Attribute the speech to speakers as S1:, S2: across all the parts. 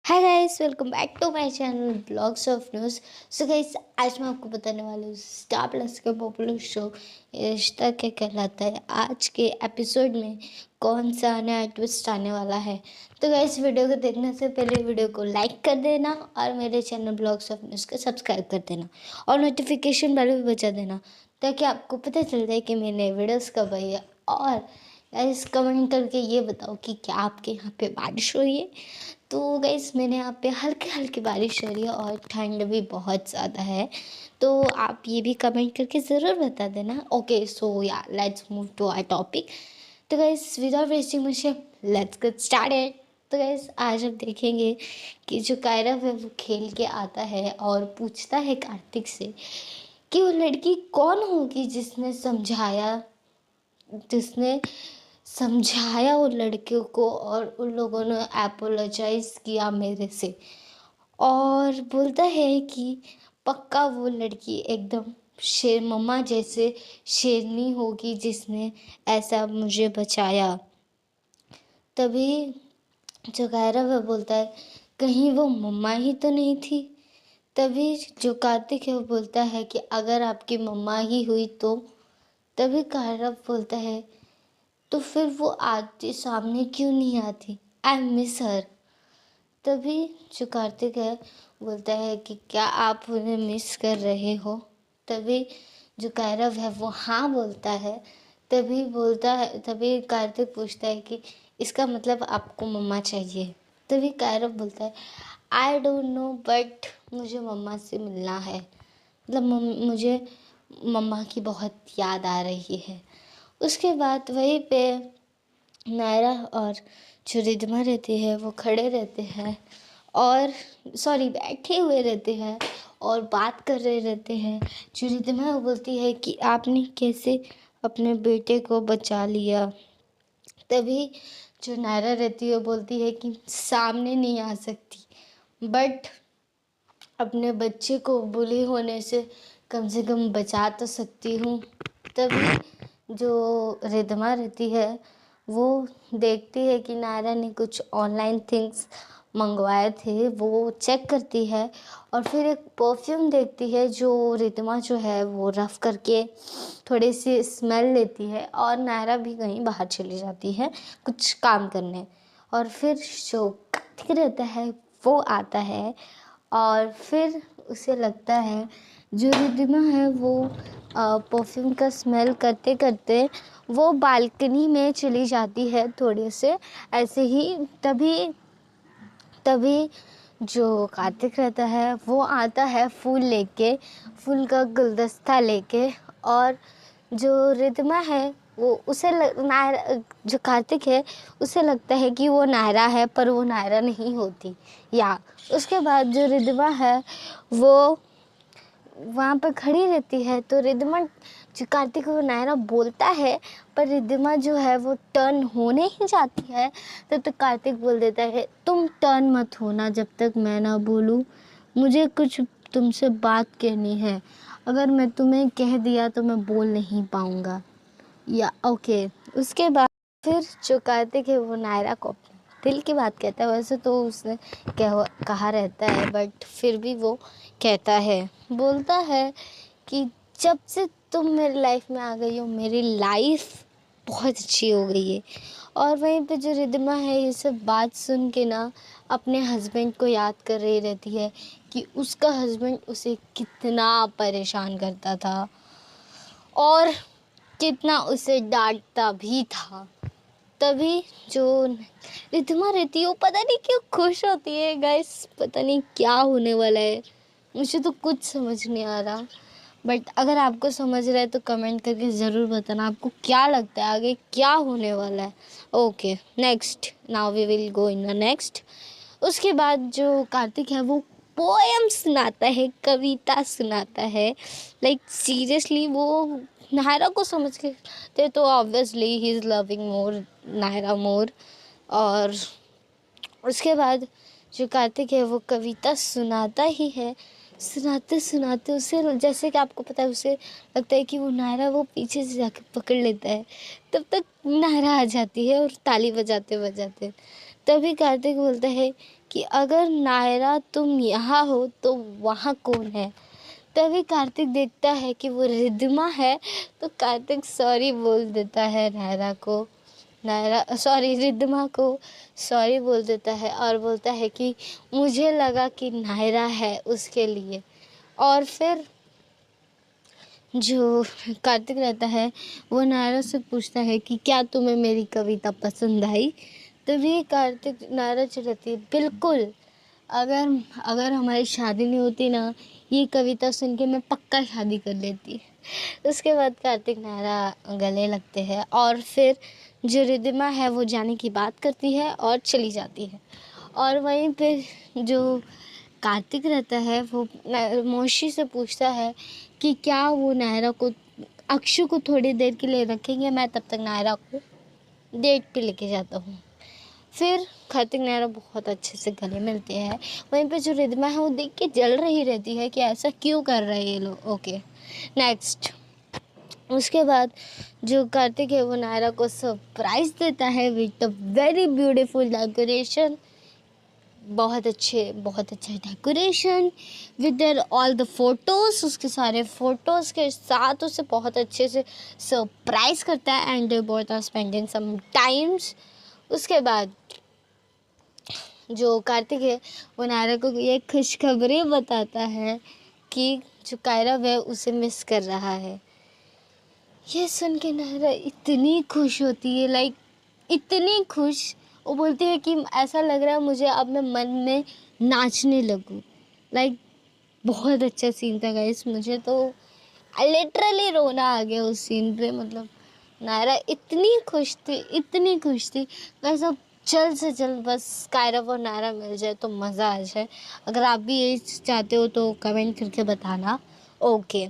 S1: Hi guys, welcome back to my channel blogs of news. So guys, आज मैं आपको बताने वाली हूँ स्टार प्लस के पॉपुलर शो ये रिश्ता क्या कहलाता है। आज के एपिसोड में कौन सा नया ट्विस्ट आने वाला है। तो गाइस, वीडियो को देखने से पहले वीडियो को लाइक कर देना और मेरे चैनल ब्लॉग्स ऑफ न्यूज़ को सब्सक्राइब कर देना और नोटिफिकेशन बेल भी बजा देना ताकि आपको पता चल जाए कि मैंने वीडियोज़ कब आई है। और गाइस, कमेंट करके ये बताओ कि क्या आपके यहाँ पे बारिश हुई है। तो गाइस, मेरे यहाँ पे हल्की हल्की बारिश हो रही है और ठंड भी बहुत ज़्यादा है। तो आप ये भी कमेंट करके ज़रूर बता देना। Okay, so yeah let's move to our topic. तो guys, without wasting much time let's get started. तो गाइस, आज हम देखेंगे कि जो कायरव है वो खेल के आता है और पूछता है कार्तिक से कि वो लड़की कौन होगी जिसने समझाया उन लड़कियों को और उन लोगों ने अपोलोजाइज किया मेरे से। और बोलता है कि पक्का वो लड़की एकदम शेर मम्मा जैसे शेरनी होगी जिसने ऐसा मुझे बचाया। तभी जो गैरव है बोलता है कहीं वो मम्मा ही तो नहीं थी। तभी जो कार्तिक है वो बोलता है कि अगर आपकी मम्मा ही हुई तो। तभी गैरव बोलता है तो फिर वो आती सामने क्यों नहीं आती, आई मिस हर। तभी जो कार्तिक है बोलता है कि क्या आप उन्हें मिस कर रहे हो। तभी जो कैरव है वो हाँ बोलता है। तभी कार्तिक पूछता है कि इसका मतलब आपको मम्मा चाहिए। तभी कैरव बोलता है आई डोंट नो बट मुझे मम्मा से मिलना है। मतलब मुझे मम्मा की बहुत याद आ रही है। उसके बाद वहीं पे नायरा और जो रिद्धिमा रहती है वो खड़े रहते हैं और बैठे हुए रहते हैं और बात कर रहे रहते हैं। जो रिद्धिमा वो बोलती है कि आपने कैसे अपने बेटे को बचा लिया। तभी जो नायरा रहती है वो बोलती है कि सामने नहीं आ सकती बट अपने बच्चे को बुली होने से कम बचा तो सकती हूँ। तभी जो रिद्धिमा रहती है वो देखती है कि नायरा ने कुछ ऑनलाइन थिंग्स मंगवाए थे, वो चेक करती है और फिर एक परफ्यूम देखती है जो रिद्धिमा जो है वो रफ करके थोड़ी सी स्मेल लेती है और नायरा भी कहीं बाहर चली जाती है कुछ काम करने। और फिर जो कार्तिक रहता है वो आता है और फिर उसे लगता है जो रिद्धिमा है वो परफ्यूम का स्मेल करते करते वो बालकनी में चली जाती है थोड़े से ऐसे ही। तभी तभी जो कार्तिक रहता है वो आता है फूल का गुलदस्ता लेके। और जो रिद्धिमा है वो नायरा जो कार्तिक है उसे लगता है कि वो नायरा है पर वो नायरा नहीं होती। या उसके बाद जो रिद्धिमा है वो वहाँ पर खड़ी रहती है तो रिद्धिमा जो कार्तिक को नायरा बोलता है पर रिद्धिमा जो है वो टर्न होने ही जाती है। तब तक कार्तिक बोल देता है तुम टर्न मत होना जब तक मैं ना बोलूँ, मुझे कुछ तुमसे बात कहनी है। अगर मैं तुम्हें कह दिया तो मैं बोल नहीं पाऊँगा। या ओके। उसके बाद फिर जो कार्तिक है वो नायरा को अपने दिल की बात कहता है। वैसे तो उसने कहा रहता है बट फिर भी वो कहता है, बोलता है कि जब से तुम मेरी लाइफ में आ गई हो मेरी लाइफ बहुत अच्छी हो गई है। और वहीं पे जो रिद्धिमा है ये सब बात सुन के ना अपने हस्बैंड को याद कर रही रहती है कि उसका हस्बैंड उसे कितना परेशान करता था और कितना उसे डांटता भी था। तभी जो रिद्धिमा रहती है वो पता नहीं क्यों खुश होती है। गाइस, पता नहीं क्या होने वाला है, मुझे तो कुछ समझ नहीं आ रहा। बट अगर आपको समझ रहा है तो कमेंट करके ज़रूर बताना आपको क्या लगता है आगे क्या होने वाला है। Okay, next, now we will go in the next. उसके बाद जो कार्तिक है वो पोएम सुनाता है, कविता सुनाता है। लाइक सीरियसली वो नायरा को समझ के थे तो ऑब्वियसली ही इज़ लविंग मोर नायरा मोर। और उसके बाद जो कार्तिक है वो कविता सुनाता ही है। सुनाते सुनाते उसे जैसे कि आपको पता है उसे लगता है कि वो नायरा वो पीछे से जाके पकड़ लेता है। तब तक नायरा आ जाती है और ताली बजाते बजाते। तभी कार्तिक बोलता है कि अगर नायरा तुम यहाँ हो तो वहाँ कौन है। तभी कार्तिक देखता है कि वो रिद्धिमा है, तो कार्तिक सॉरी बोल देता है नायरा को, रिद्धिमा को सॉरी बोल देता है और बोलता है कि मुझे लगा कि नायरा है उसके लिए। और फिर जो कार्तिक रहता है वो नायरा से पूछता है कि क्या तुम्हें मेरी कविता पसंद आई। तभी कार्तिक नायरा चिढ़ती है, बिल्कुल, अगर अगर हमारी शादी नहीं होती ना, ये कविता सुन के मैं पक्का शादी कर लेती। उसके बाद कार्तिक नायरा गले लगते हैं और फिर जो रिद्धिमा है वो जाने की बात करती है और चली जाती है। और वहीं पे जो कार्तिक रहता है वो मौसी से पूछता है कि क्या वो नायरा को, अक्षु को थोड़ी देर के लिए रखेंगे, मैं तब तक नायरा को डेट पे लेके जाता हूँ। फिर कार्तिक नायरा बहुत अच्छे से गले मिलते हैं। वहीं पे जो रिद्धिमा है वो देख के जल रही रहती है कि ऐसा क्यों कर रहे हैं ये लोग। Okay, next. उसके बाद जो कार्तिक है वो नायरा को सरप्राइज देता है with a very beautiful decoration. बहुत अच्छे decoration with their all the photos, उसके सारे फोटोज़ के साथ उसे बहुत अच्छे से सरप्राइज करता है and they both are spending some times. उसके बाद जो कार्तिक है वो नायरा को ये खुशखबरी बताता है कि जो कायरव है उसे मिस कर रहा है। ये सुन के नायरा इतनी खुश होती है, लाइक इतनी खुश, वो बोलती है कि ऐसा लग रहा है मुझे अब मैं मन में नाचने लगूं। लाइक बहुत अच्छा सीन था गाइस, मुझे तो लिटरली रोना आ गया उस सीन पे। मतलब नायरा इतनी खुश थी गाइस। अब जल्द से जल्द बस कायरव और नायरा मिल जाए तो मज़ा आ जाए। अगर आप भी यही चाहते हो तो कमेंट करके बताना। ओके,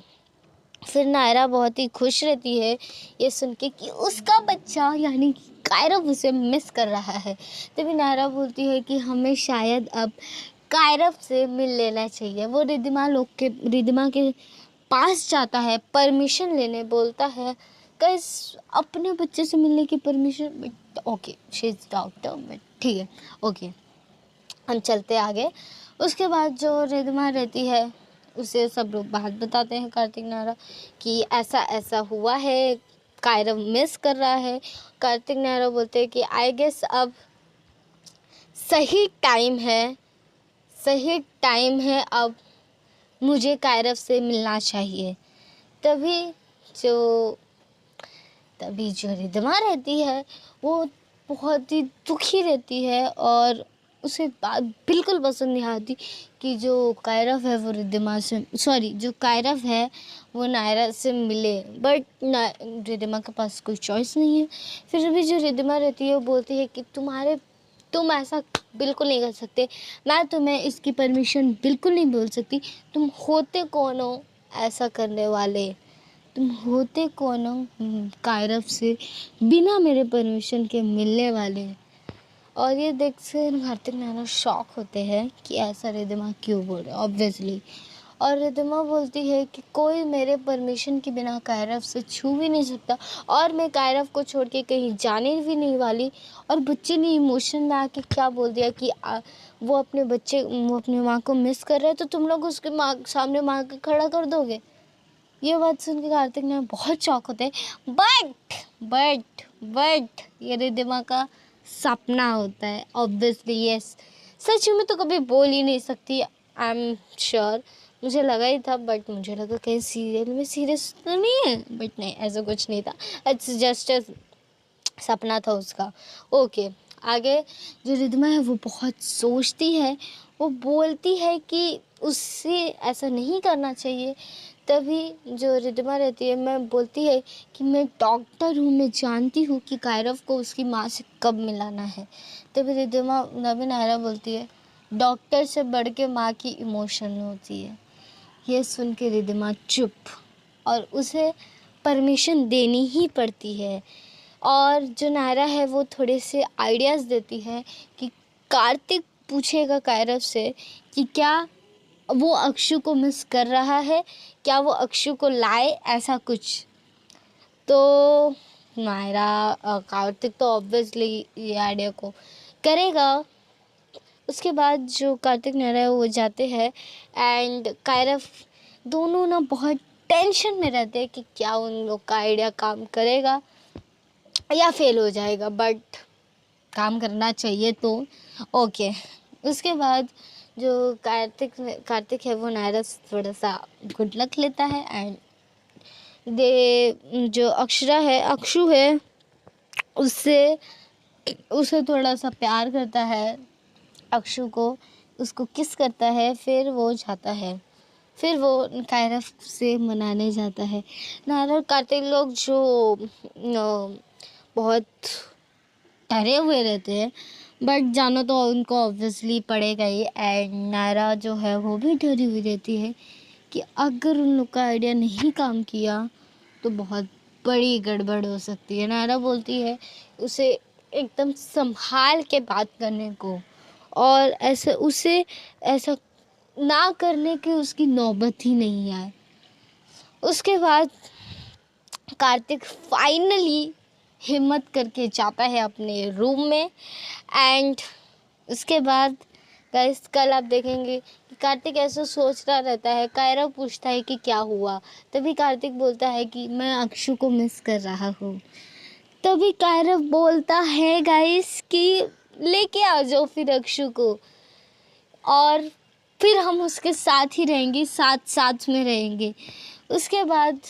S1: फिर नायरा बहुत ही खुश रहती है ये सुन के कि उसका बच्चा यानी कि कायरव उसे मिस कर रहा है। तभी नायरा बोलती है कि हमें शायद अब कायरव से मिल लेना चाहिए। वो रिद्धिमा के पास जाता है परमिशन लेने, बोलता है गाइस अपने बच्चे से मिलने की permission, but okay she is doctor, but ठीक है ओके, हम चलते आगे। उसके बाद जो रिद्धिमा रहती है उसे सब लोग बात बताते हैं कार्तिक नायरा कि ऐसा ऐसा हुआ है, कायरव मिस कर रहा है। कार्तिक नायरा बोलते हैं कि आई गेस अब सही टाइम है, अब मुझे कायरव से मिलना चाहिए। तभी जो रिद्धिमा रहती है वो बहुत ही दुखी रहती है और उसे बात बिल्कुल पसंद नहीं आती कि जो कायरव है वो जो कायरव है वो नायरा से मिले, बट रिद्धिमा के पास कोई चॉइस नहीं है। फिर भी जो रिद्धिमा रहती है वो बोलती है कि तुम ऐसा बिल्कुल नहीं कर सकते, मैं तुम्हें इसकी परमिशन बिल्कुल नहीं बोल सकती। तुम होते कौन हो ऐसा करने वाले, तुम होते कौन हो कायरव से बिना मेरे परमिशन के मिलने वाले। और ये देख से कार्तिक नायरा शॉक होते हैं कि ऐसा रिद्धिमा क्यों बोल रहा है ऑब्वियसली। और रिद्धिमा बोलती है कि कोई मेरे परमिशन के बिना कायरव से छू भी नहीं सकता और मैं कायरव को छोड़ के कहीं जाने भी नहीं वाली। और बच्चे ने इमोशन में आके क्या बोल दिया कि वो अपने माँ को मिस कर रहा है, तो तुम लोग उसके माँ सामने माँ को खड़ा कर दोगे। ये बात सुन के कार्तिक ने बहुत शॉक होते हैं, बट ये रिद्धिमा का सपना होता है ऑब्वियसली। यस, सच में तो कभी बोल ही नहीं सकती, आई एम श्योर। मुझे लगा ही था, बट मुझे लगा कहीं सीरियल में सीरियस तो नहीं है, बट नहीं, ऐसा कुछ नहीं था, इट्स जस्ट अ सपना था उसका। ओके, आगे जो रिद्धिमा है वो बहुत सोचती है, वो बोलती है कि उससे ऐसा नहीं करना चाहिए। तभी जो रिद्धिमा रहती है मैं बोलती है कि मैं डॉक्टर हूँ, मैं जानती हूँ कि कायरव को उसकी माँ से कब मिलाना है। तभी रिद्धिमा नबी नायरा बोलती है डॉक्टर से बढ़ के माँ की इमोशन होती है। ये सुन के रिद्धिमा चुप, और उसे परमिशन देनी ही पड़ती है। और जो नायरा है वो थोड़े से आइडियाज़ देती है कि कार्तिक पूछेगा कायरव से कि क्या वो अक्षु को मिस कर रहा है, क्या वो अक्षु को लाए, ऐसा कुछ। तो नायरा कार्तिक तो ऑब्वियसली ये आइडिया को करेगा, उसके बाद जो कार्तिक नायरा है वो जाते हैं एंड कायरव दोनों ना बहुत टेंशन में रहते हैं कि क्या उन लोग का आइडिया काम करेगा या फेल हो जाएगा, बट काम करना चाहिए तो ओके। उसके बाद जो कार्तिक है वो नायरा से थोड़ा सा गुड लक लेता है एंड जो अक्षु है उससे उसे थोड़ा सा प्यार करता है, अक्षु को उसको किस करता है, फिर वो जाता है, फिर वो कायरव से मनाने जाता है। नायरा और कार्तिक लोग जो बहुत डरे हुए रहते हैं, बट जाना तो उनको ऑब्वियसली पड़ेगा ही। एंड नायरा जो है वो भी डरी हुई रहती है कि अगर उन लोग का आइडिया नहीं काम किया तो बहुत बड़ी गड़बड़ हो सकती है। नायरा बोलती है उसे एकदम संभाल के बात करने को, और ऐसा ना करने की उसकी नौबत ही नहीं आए। उसके बाद कार्तिक फाइनली हिम्मत करके जाता है अपने रूम में एंड उसके बाद गाइस कल आप देखेंगे कि कार्तिक ऐसा सोच रहा रहता है। कायरव पूछता है कि क्या हुआ, तभी कार्तिक बोलता है कि मैं अक्षु को मिस कर रहा हूँ। तभी कायरव बोलता है गाइस कि लेके आ जाओ फिर अक्षु को, और फिर हम उसके साथ ही रहेंगे, साथ में रहेंगे। उसके बाद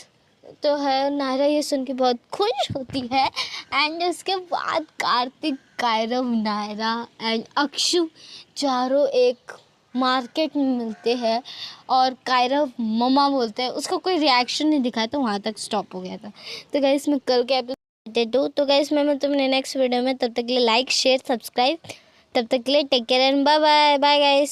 S1: तो है नायरा ये सुन के बहुत खुश होती है एंड उसके बाद कार्तिक, कायरव, नायरा एंड अक्षु चारों एक मार्केट में मिलते हैं और कायरव मम्मा बोलते हैं। उसका कोई रिएक्शन नहीं दिखाया तो वहाँ तक स्टॉप हो गया था। तो गाइस मैं कल के एपिसोड दूँ तो गाइस मैं तुम्हें नेक्स्ट वीडियो में, तब तक के लिए लाइक शेयर सब्सक्राइब, तब तक के लिए take care and bye bye bye guys.